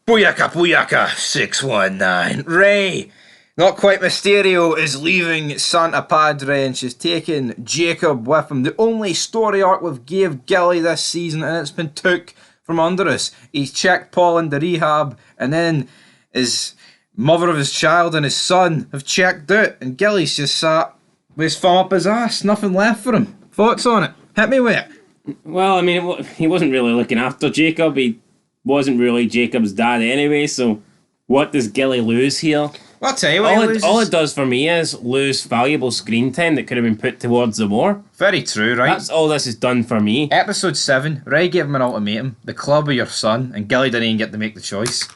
Booyaka 619. Ray, not quite Mysterio, is leaving Santa Padre and she's taking Jacob with him. The only story arc we've gave Gilly this season and it's been took from under us. He's checked Paul into rehab and then his mother of his child and his son have checked out and Gilly's just sat with his thumb up his ass. Nothing left for him. Thoughts on it? Hit me with it. Well, I mean, he wasn't really looking after Jacob. He wasn't really Jacob's dad anyway, so what does Gilly lose here? Well, I'll tell you what all it does for me is lose valuable screen time that could have been put towards the war. Very true, right? That's all this has done for me. Episode 7, Ray gave him an ultimatum. The club or your son, and Gilly didn't even get to make the choice.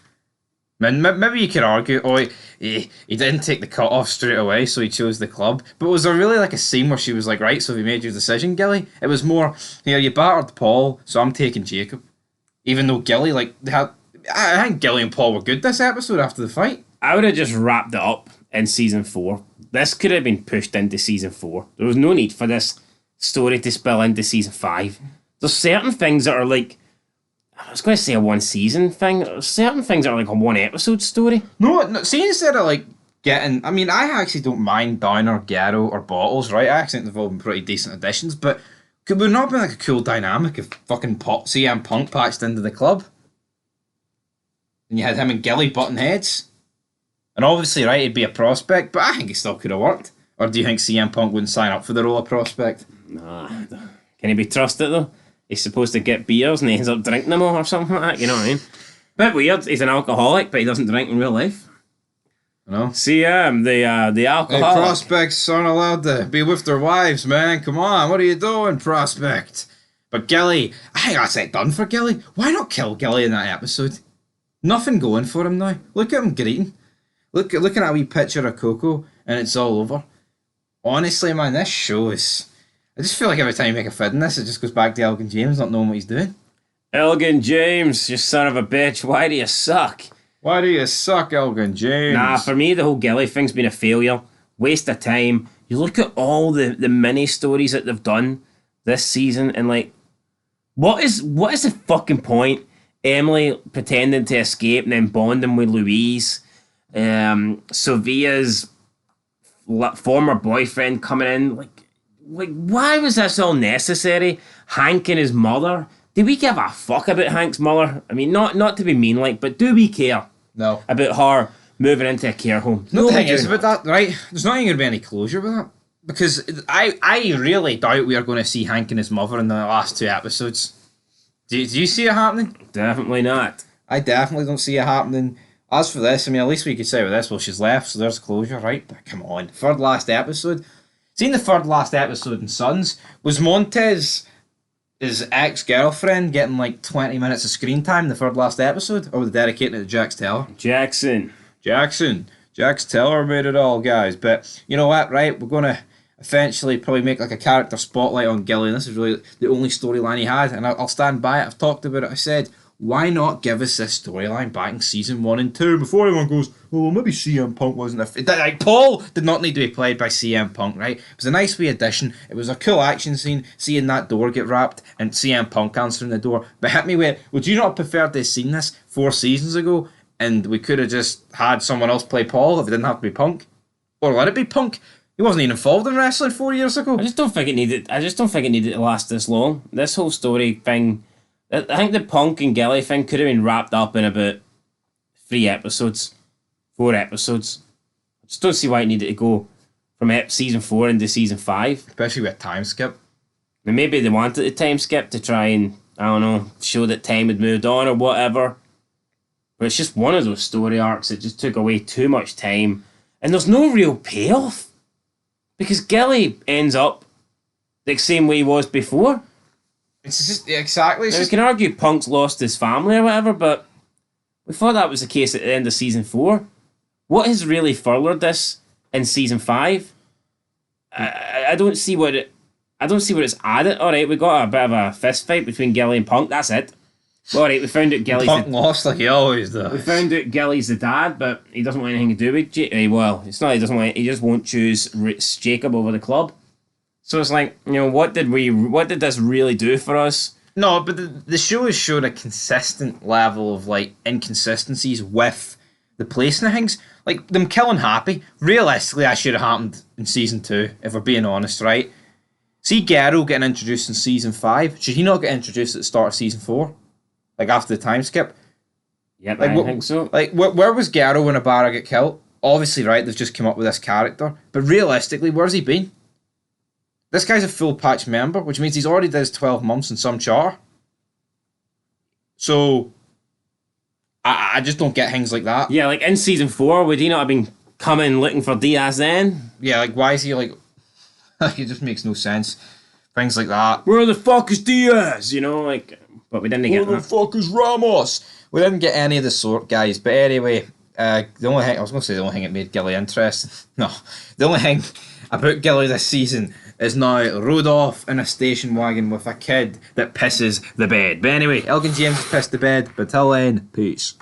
Maybe you could argue, he didn't take the cut off straight away, so he chose the club. But was there really like a scene where she was like, right, so have you made your decision, Gilly? It was more, you battered Paul, so I'm taking Jacob. Even though Gilly, I think Gilly and Paul were good this episode after the fight. I would have just wrapped it up in season 4. This could have been pushed into season 4. There was no need for this story to spill into season 5. There's certain things that are like, I was going to say a one season thing. There's certain things that are like a one episode story. No, see, instead of getting, I mean, I actually don't mind Downer, Ghetto, or Bottles, right? I actually think they've all been pretty decent additions, but could we not be like a cool dynamic if fucking CM Punk patched into the club? And you had him and Gilly button heads? And obviously, right, he'd be a prospect, but I think it still could have worked. Or do you think CM Punk wouldn't sign up for the role of prospect? Nah. Can he be trusted though? He's supposed to get beers and he ends up drinking them all or something like that, you know what I mean? Bit weird, he's an alcoholic, but he doesn't drink in real life. No. CM, the alcoholic. Hey, prospects aren't allowed to be with their wives, man. Come on, what are you doing, prospect? But Gilly, I think that's it done for Gilly. Why not kill Gilly in that episode? Nothing going for him now. Look at him greeting. Looking at a wee picture of Coco, and it's all over. Honestly, man, this show is... I just feel like every time you make a fid in this, it just goes back to Elgin James not knowing what he's doing. Elgin James, you son of a bitch, why do you suck? Why do you suck, Elgin James? Nah, for me, the whole Gilly thing's been a failure. Waste of time. You look at all the mini stories that they've done this season, and like, what is the fucking point? Emily pretending to escape and then bonding with Louise. Sylvia's former boyfriend coming in. Like, why was this all necessary? Hank and his mother. Do we give a fuck about Hank's mother? I mean, not to be mean, but do we care? No. About her moving into a care home? No, the thing is about that, right? There's not even going to be any closure with that. Because I really doubt we are going to see Hank and his mother in the last 2 episodes. Do you see it happening? Definitely not. I definitely don't see it happening. As for this, I mean, at least we could say with this, well, she's left, so there's closure, right? But come on. Third last episode. Seeing the third last episode in Sons, was Montez his ex-girlfriend getting 20 minutes of screen time in the third last episode? Or was it dedicated to Jax Teller? Jackson. Jax Teller made it all, guys. But you know what, right? We're going to eventually probably make a character spotlight on Gilly. This is really the only storyline he had, and I'll stand by it. I've talked about it. I said, why not give us this storyline back in season 1 and 2 before everyone goes, well, maybe CM Punk wasn't Paul did not need to be played by CM Punk, right? It was a nice wee addition. It was a cool action scene, seeing that door get wrapped and CM Punk answering the door. But hit me with, would you not have preferred to have seen this 4 seasons ago and we could have just had someone else play Paul if it didn't have to be Punk? Or let it be Punk? He wasn't even involved in wrestling 4 years ago. I just don't think it needed to last this long. This whole story thing, I think the Punk and Gilly thing could have been wrapped up in about 3 episodes, 4 episodes. I just don't see why it needed to go from season 4 into season 5. Especially with a time skip. And maybe they wanted a time skip to try and, I don't know, show that time had moved on or whatever. But it's just one of those story arcs that just took away too much time. And there's no real payoff. Because Gilly ends up the same way he was before. It's just, exactly. Now, we can argue Punk's lost his family or whatever, but we thought that was the case at the end of season 4. What has really furthered this in season 5? I don't see what it's added. All right, we got a bit of a fist fight between Gilly and Punk. That's it. All right, we found out Punk lost like he always does. We found out Gilly's the dad, but he doesn't want anything to do with well, it's not he doesn't want. He just won't choose Jacob over the club. So it's like, what did this really do for us? No, but the show has shown a consistent level of like inconsistencies with the placing of things. Like them killing Happy, realistically, that should have happened in season 2, if we're being honest, right? See Gero getting introduced in season 5. Should he not get introduced at the start of season 4? Like after the time skip? Yep, Like, I think so. Like, where was Gero when Ibarra get killed? Obviously, right, they've just come up with this character. But realistically, where's he been? This guy's a full patch member, which means he's already did his 12 months in some charter. So, I just don't get things like that. Yeah, like in season 4, would he not have been coming looking for Diaz then? Yeah, like, why is he like... it just makes no sense. Things like that. Where the fuck is Diaz? You know, like... But we didn't get Where the that. fuck is Ramos? We didn't get any of the sort, guys. But anyway, the only thing... I was going to say the only thing that made Gilly interesting. No. The only thing about Gilly this season is now rode off in a station wagon with a kid that pisses the bed. But anyway, Elgin James has pissed the bed. But till then, peace.